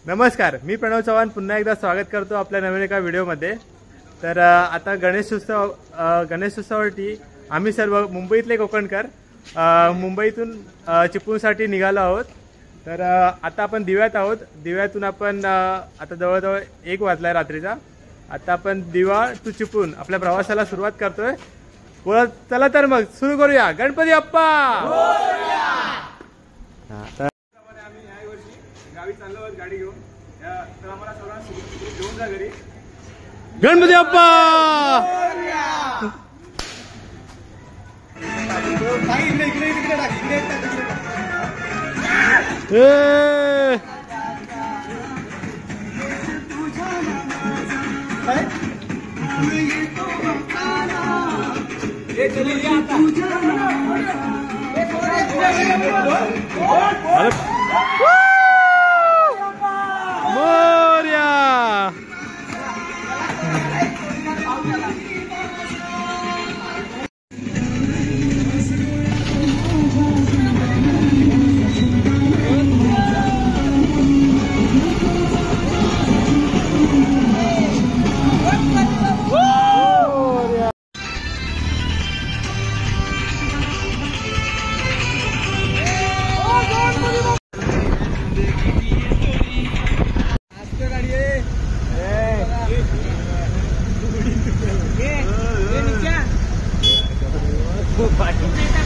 नमस्कार, मी प्रणव चव्हाण पुन्हा एकदा स्वागत करतो आपल्या नवीन एका व्हिडिओमध्ये। तर आता गणेशोत्सवासाठी आम्ही सर्व मुंबईतले कोकणकर मुंबईतून चिपळूणसाठी निघालो आहोत। तर आता आपण दिव्यात आहोत। दिव्यातून आपण आता जवळजवळ 1 वाजला रात्रीचा। आता आपण दिवा टू चिपळूण आपल्या प्रवासाला सुरुवात करतोय। चला तर मग सुरू करूया। गणपती बाप्पा मोरया। आम्ही या वर्षी गावी चाललो आहोत गाडी घेऊन। तर आम्हाला सर्वांना घेऊन जा घरी। गणपती बाप्पा मोरया।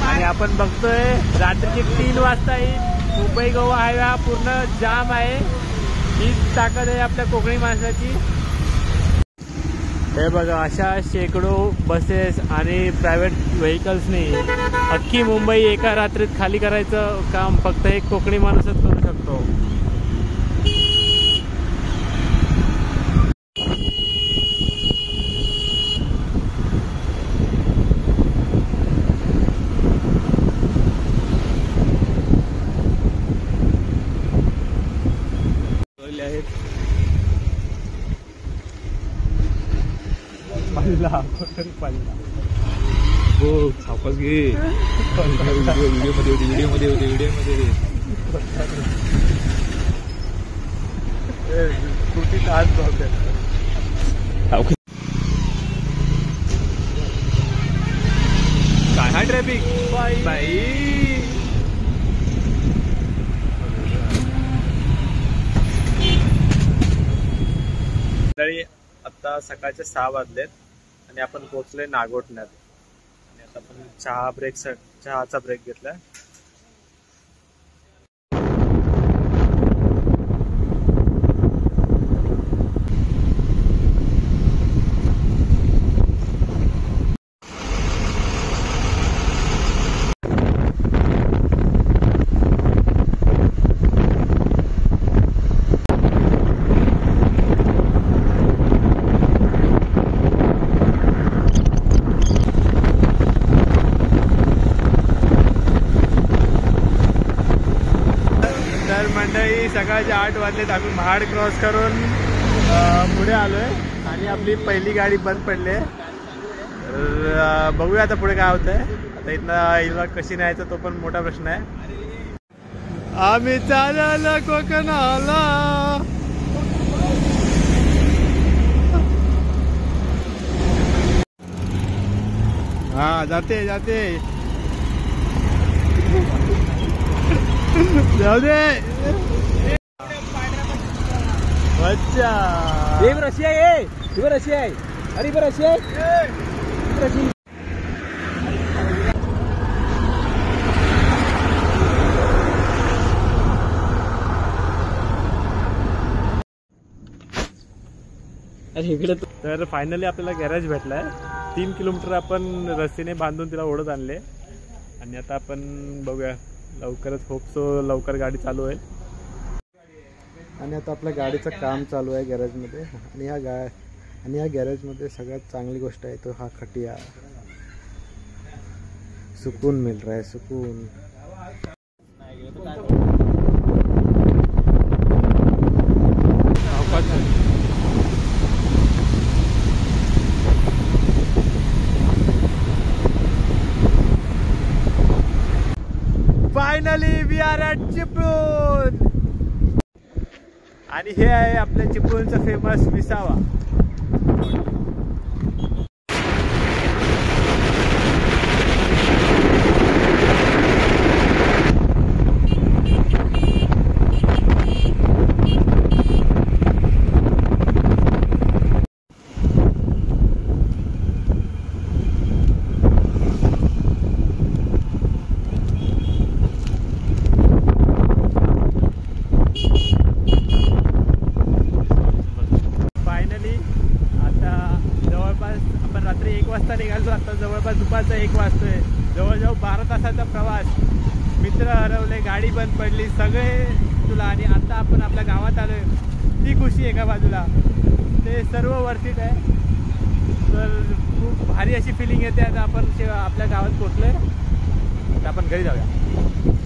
आणि आपण बघतोय रात्रीचे 3 वाजता मुंबई गोवा हायवे हा पूर्ण जाम आहे। हीच ताकद आहे आपल्या कोकणी माणसाची। हे बघा, अशा शेकडो बसेस आणि प्रायव्हेट व्हेकल्सनी अख्खी मुंबई एका रात्रीत खाली करायचं काम फक्त एक कोकणी माणूसच करू शकतो। हो सावकाश घे। व्हिडिओ मध्ये काय हा ट्रॅफिक बाई। आता सकाळचे 6 वाजलेत आणि आपण पोहोचलोय नागोठण्यात। आणि आता आपण चहाचा ब्रेक घेतलाय। सकाळचे 8 वाजलेत। आम्ही महाड क्रॉस करून पुढे आलोय आणि आपली पहिली गाडी बंद पडली आहे। बघूया आता पुढे काय होतंय। आता इथनं हिला कशी न्यायचं तो पण मोठा प्रश्न आहे। आम्ही चाललो कोकणाला। हा जाते जाऊ दे। अच्छा रशिया आहे। रशिया आहे। अरे रशिया आहे। तर फायनली आपल्याला गॅरेज भेटलाय। 3 किलोमीटर आपण रस्त्याने बांधून तिला ओढत आणले आणि आता आपण बघूया लवकरच लवकर गाडी चालू होईल। आणि आता आपल्या गाडीचं काम चालू आहे गॅरेजमध्ये। आणि या गॅरेजमध्ये सगळ्यात चांगली गोष्ट आहे तो हा खटिया। सुकून मिल रहा है, सुकून। Finally we are at Chiplun. आणि हे आहे आपल्या चिपळूणचं फेमस विसावा. जवळपास दुपारचा 1 वाजतोय. जवळजवळ 12 तासाचा प्रवास. मित्र हरवले, गाडी बंद पडली, सगळे तुला. आणि आता आपण आपल्या गावात आलोय, ती खुशी एका बाजूला, ते सर्व वर्थित आहे. तर खूप भारी अशी फिलिंग येते. आता आपण आपल्या गावात पोचलोय, तर आपण घरी जाऊया.